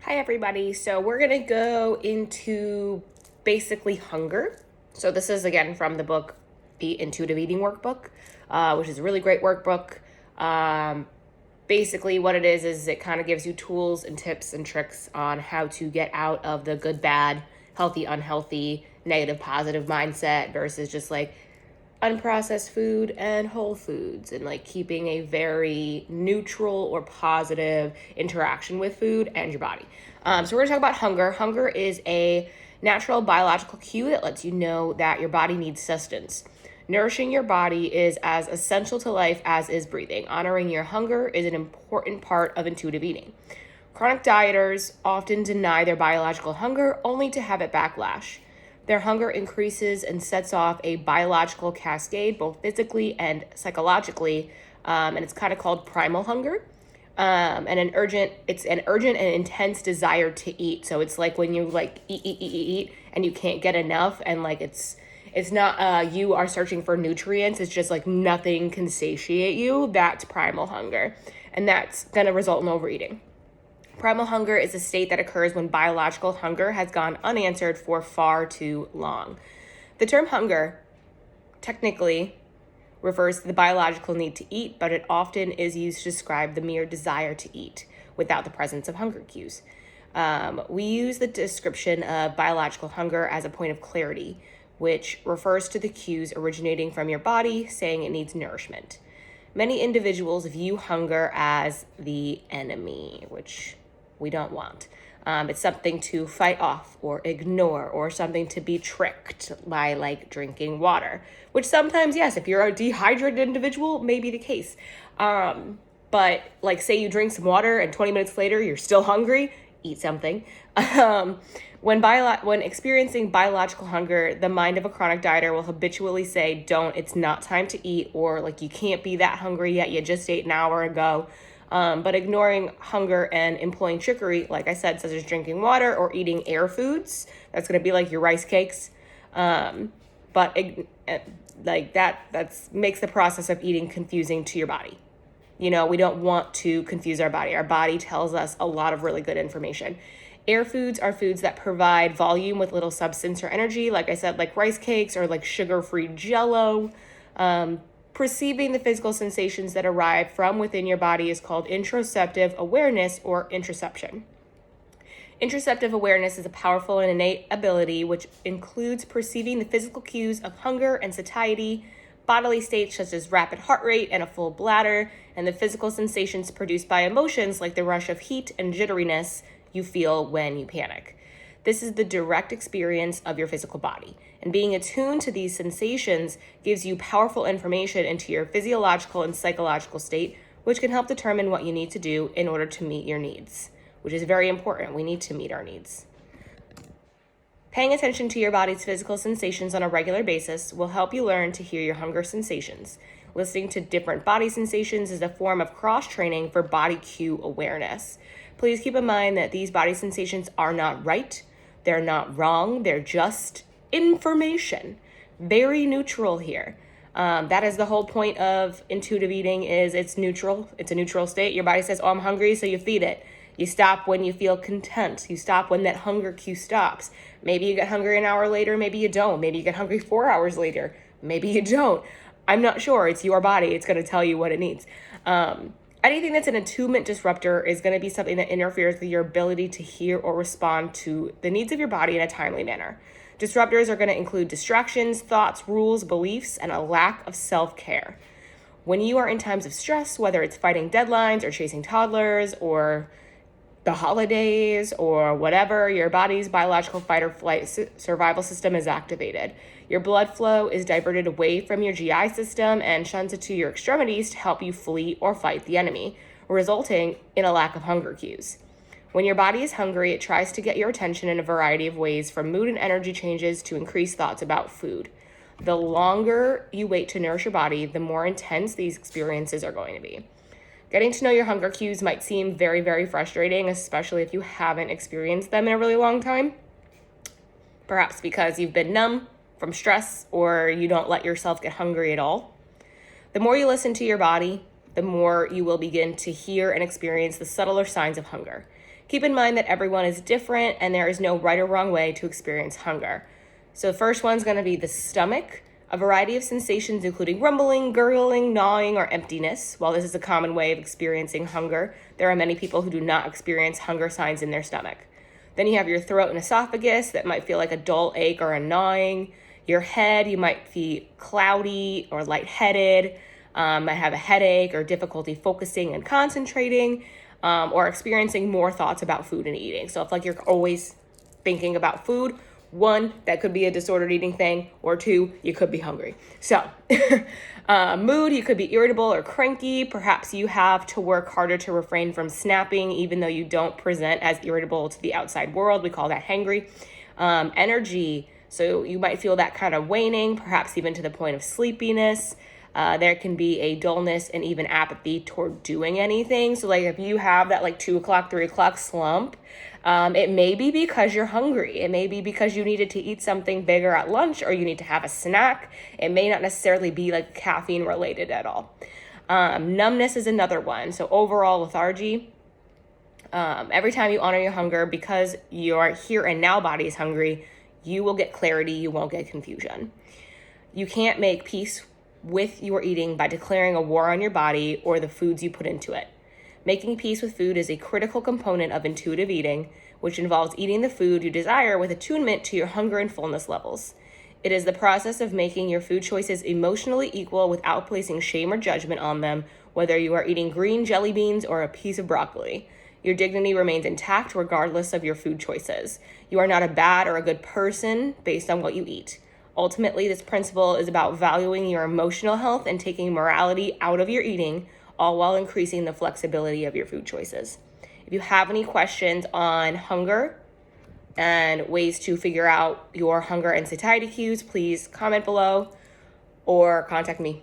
Hi everybody. So we're going to go into basically hunger. So this is again from the book, The Intuitive Eating Workbook, which is a really great workbook. Basically what it is it kind of gives you tools and tips and tricks on how to get out of the good, bad, healthy, unhealthy, negative, positive mindset versus just like unprocessed food and whole foods, and like keeping a very neutral or positive interaction with food and your body. So we're gonna talk about hunger. Hunger is a natural biological cue that lets you know that your body needs sustenance. Nourishing your body is as essential to life as is breathing. Honoring your hunger is an important part of intuitive eating. Chronic dieters often deny their biological hunger only to have it backlash. Their hunger increases and sets off a biological cascade, both physically and psychologically, and it's kind of called primal hunger. It's an urgent and intense desire to eat. So it's like when you like eat, and you can't get enough, and like it's not you are searching for nutrients. It's just like nothing can satiate you. That's primal hunger, and that's gonna result in overeating. Primal hunger is a state that occurs when biological hunger has gone unanswered for far too long. The term hunger technically refers to the biological need to eat, but it often is used to describe the mere desire to eat without the presence of hunger cues. We use the description of biological hunger as a point of clarity, which refers to the cues originating from your body saying it needs nourishment. Many individuals view hunger as the enemy, which we don't want. It's something to fight off or ignore, or something to be tricked by, like drinking water, which sometimes, yes, if you're a dehydrated individual, may be the case. But like say you drink some water and 20 minutes later you're still hungry, eat something. When experiencing biological hunger, the mind of a chronic dieter will habitually say, it's not time to eat, or like you can't be that hungry yet, you just ate an hour ago. But ignoring hunger and employing trickery, like I said, such as drinking water or eating air foods, that's going to be like your rice cakes. Like that makes the process of eating confusing to your body. We don't want to confuse our body. Our body tells us a lot of really good information. Air foods are foods that provide volume with little substance or energy. Like I said, like rice cakes or like sugar-free Jell-O. Perceiving the physical sensations that arrive from within your body is called interoceptive awareness or interoception. Interoceptive awareness is a powerful and innate ability which includes perceiving the physical cues of hunger and satiety, bodily states such as rapid heart rate and a full bladder, and the physical sensations produced by emotions like the rush of heat and jitteriness you feel when you panic. This is the direct experience of your physical body, and being attuned to these sensations gives you powerful information into your physiological and psychological state, which can help determine what you need to do in order to meet your needs, which is very important. We need to meet our needs. Paying attention to your body's physical sensations on a regular basis will help you learn to hear your hunger sensations. Listening to different body sensations is a form of cross-training for body cue awareness. Please keep in mind that these body sensations are not right. They're not wrong. They're just information. Very neutral here. That is the whole point of intuitive eating. Is it's neutral. It's a neutral state. Your body says, I'm hungry, so you feed it. You stop when you feel content. You stop when that hunger cue stops. Maybe you get hungry an hour later. Maybe you don't. Maybe you get hungry 4 hours later. Maybe you don't. I'm not sure. It's your body. It's going to tell you what it needs. Anything that's an attunement disruptor is going to be something that interferes with your ability to hear or respond to the needs of your body in a timely manner. Disruptors are going to include distractions, thoughts, rules, beliefs, and a lack of self-care. When you are in times of stress, whether it's fighting deadlines or chasing toddlers or the holidays or whatever, your body's biological fight or flight survival system is activated. Your blood flow is diverted away from your GI system and shunted to your extremities to help you flee or fight the enemy, resulting in a lack of hunger cues. When your body is hungry, it tries to get your attention in a variety of ways, from mood and energy changes to increased thoughts about food. The longer you wait to nourish your body, the more intense these experiences are going to be. Getting to know your hunger cues might seem very, very frustrating, especially if you haven't experienced them in a really long time. Perhaps because you've been numb from stress, or you don't let yourself get hungry at all. The more you listen to your body, the more you will begin to hear and experience the subtler signs of hunger. Keep in mind that everyone is different and there is no right or wrong way to experience hunger. So the first one's going to be the stomach. A variety of sensations including rumbling, gurgling, gnawing, or emptiness. While this is a common way of experiencing hunger, there are many people who do not experience hunger signs in their stomach. Then you have your throat and esophagus that might feel like a dull ache or a gnawing. Your head, you might feel cloudy or lightheaded, might have a headache or difficulty focusing and concentrating, or experiencing more thoughts about food and eating. So if like you're always thinking about food, one, that could be a disordered eating thing, or two, you could be hungry. So mood, you could be irritable or cranky. Perhaps you have to work harder to refrain from snapping, even though you don't present as irritable to the outside world. We call that hangry. Energy, so you might feel that kind of waning, perhaps even to the point of sleepiness. There can be a dullness and even apathy toward doing anything. So like if you have that like 2 o'clock, 3 o'clock slump, it may be because you're hungry. It may be because you needed to eat something bigger at lunch, or you need to have a snack. It may not necessarily be like caffeine related at all. Numbness is another one. So overall lethargy. Every time you honor your hunger, because your here and now body is hungry, you will get clarity. You won't get confusion. You can't make peace with your eating by declaring a war on your body or the foods you put into it. Making peace with food is a critical component of intuitive eating, which involves eating the food you desire with attunement to your hunger and fullness levels. It is the process of making your food choices emotionally equal without placing shame or judgment on them, whether you are eating green jelly beans or a piece of broccoli. Your dignity remains intact regardless of your food choices. You are not a bad or a good person based on what you eat. Ultimately, this principle is about valuing your emotional health and taking morality out of your eating, all while increasing the flexibility of your food choices. If you have any questions on hunger and ways to figure out your hunger and satiety cues, please comment below or contact me.